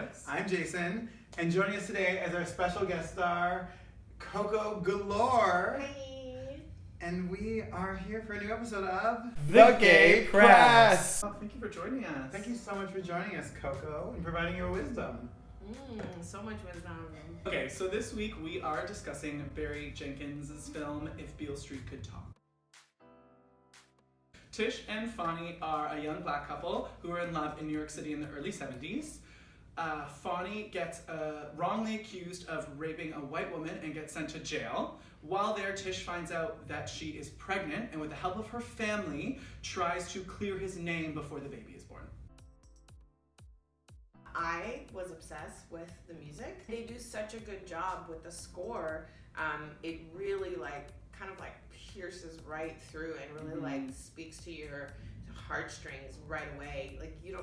Alex. I'm Jason, and joining us today as our special guest star, Coko Galore. Hi. And we are here for a new episode of The Gay Press. Oh, Thank you for joining us. thank you so much for joining us, Coko, and providing your wisdom. So much wisdom. Okay, so this week we are discussing Barry Jenkins' film If Beale Street Could Talk. Tish and Fani are a young black couple who are in love in New York City in the early 70s. Fani gets wrongly accused of raping a white woman and gets sent to jail. While there, Tish finds out that she is pregnant and with the help of her family tries to clear his name before the baby is born. I was obsessed with the music. They do such a good job with the score. It really kind of pierces right through and really speaks to your heartstrings right away.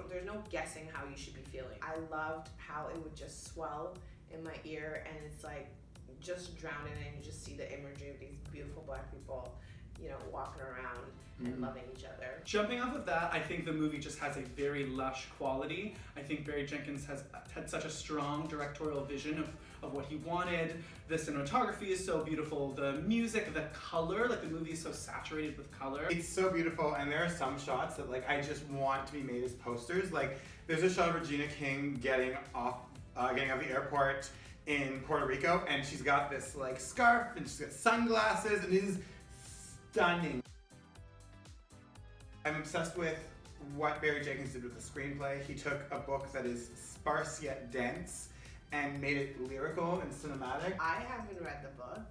There's no guessing how you should be feeling. I loved how it would just swell in my ear and it's just drown in it and you just see the imagery of these beautiful black people, walking around and loving each other. Jumping off of that, I think the movie just has a very lush quality. I think Barry Jenkins has had such a strong directorial vision of what he wanted. The cinematography is so beautiful. The music, the color, the movie is so saturated with color. It's so beautiful, and there are some shots that I just want to be made as posters. There's a shot of Regina King getting off the airport in Puerto Rico, and she's got this scarf and she's got sunglasses, and it is stunning. I'm obsessed with what Barry Jenkins did with the screenplay. He took a book that is sparse yet dense and made it lyrical and cinematic. I haven't read the book.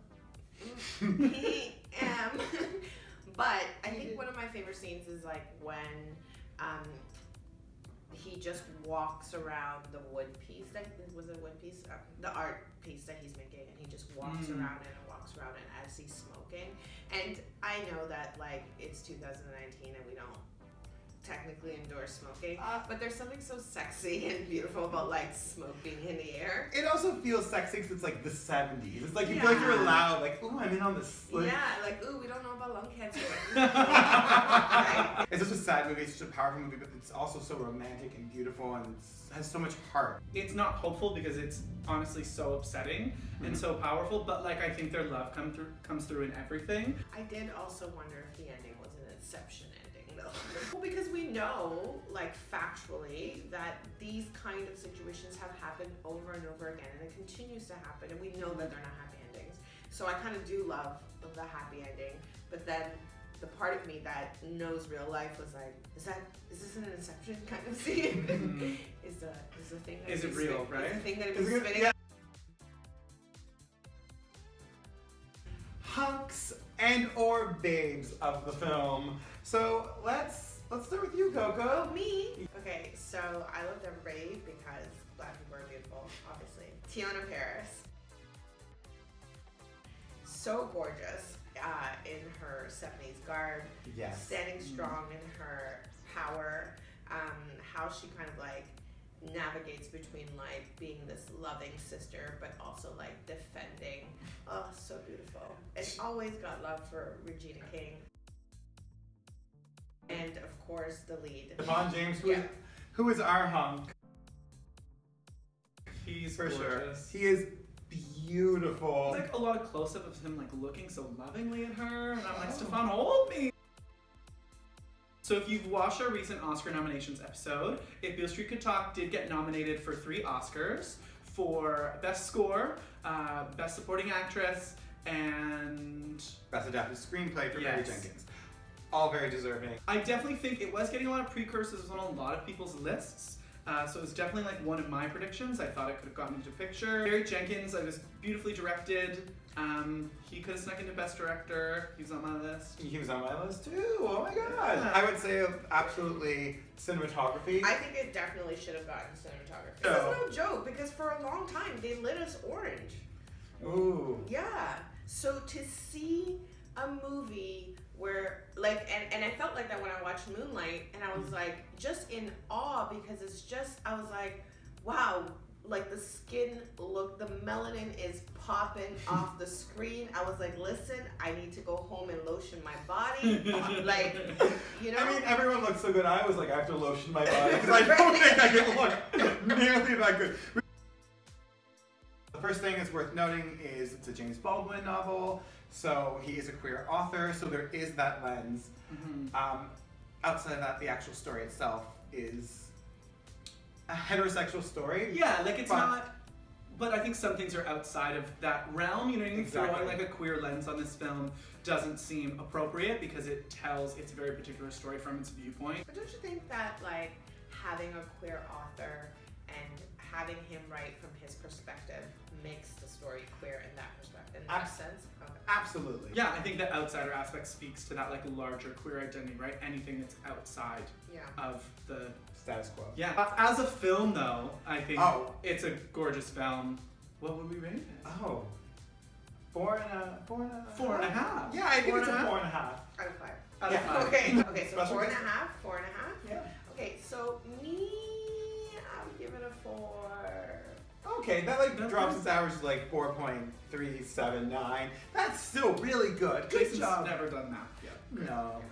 But I think one of my favorite scenes is when he just walks around the wood piece. Was it a wood piece? The art piece that he's making, and he just walks around it and walks around it as he's smoking. And I know that it's 2019 and we don't technically endorse smoking, but there's something so sexy and beautiful about smoke being in the air. It also feels sexy because it's the 70s. It's you feel you're allowed, ooh, I'm in on this. Ooh, we don't know about lung cancer. Right? It's such a sad movie, it's such a powerful movie, but it's also so romantic and beautiful and has so much heart. It's not hopeful because it's honestly so upsetting and so powerful, but I think their love comes through in everything. I did also wonder if the ending was an Inception ending though. Well, because we know, factually, that these kind of situations have happened over and over again, and it continues to happen, and we know that they're not happy endings. So I kind of do love the happy ending, but then the part of me that knows real life was is this an Inception kind of scene? Is the thing that is it real, right? Is the thing that it was spinning? Yeah. Hunks and or babes of the film. So let's start with you, Coko. Oh, me? Okay, so I loved everybody because black people are beautiful, obviously. Tiana Paris. So gorgeous in her 70s garb. Yes. Standing strong in her power. How she kind of navigates between being this loving sister but also defending. Oh, so beautiful. And always got love for Regina King. And of course the lead. Devon James, who is our hunk. He's For gorgeous. sure. He is beautiful. There's a lot of close-up of him looking so lovingly at her, and I'm Stefan, hold me! So if you've watched our recent Oscar nominations episode, If Beale Street Could Talk did get nominated for 3 Oscars for Best Score, Best Supporting Actress, and Best Adapted Screenplay for Barry Jenkins. All very deserving. I definitely think it was getting a lot of precursors on a lot of people's lists. So it was definitely one of my predictions. I thought it could have gotten into picture. Barry Jenkins, it was beautifully directed. He could have snuck into Best Director. He was on my list. He was on my list too. Oh my god. Yeah. I would say absolutely cinematography. I think it definitely should have gotten cinematography. This is no joke because for a long time they lit us orange. Ooh. Yeah. So to see a movie where and I felt that when I watched Moonlight, and I was just in awe because it's just, I was wow, like the skin look, the melanin is popping off the screen. I was like, listen, I need to go home and lotion my body. Like, you know? I mean, everyone looks so good. I was like, I have to lotion my body because I don't think I can look nearly that good. The first thing that's worth noting is it's a James Baldwin novel, so he is a queer author, so there is that lens. Outside of that, the actual story itself is a heterosexual story. Yeah, like it's not, but I think some things are outside of that realm. You know, throwing like a queer lens on this film doesn't seem appropriate because it tells its very particular story from its viewpoint. But don't you think that like having a queer author and having him write from his perspective makes the story queer in that perspective, in that sense? Okay. Absolutely. Yeah, I think the outsider aspect speaks to that like larger queer identity, right? Anything that's outside of the status quo. Yeah. As a film, though, I think it's a gorgeous film. What would we rate it? Oh. 4.5. 4.5. Yeah, I think it's a 4.5. Out of 5. Out of 5. Okay, so 4.5. 4.5. Yeah. Okay, so me, I would give it a 4. Okay, that like drops its average to like 4.379. That's still really good. Good Jason's job. never done that yet. No.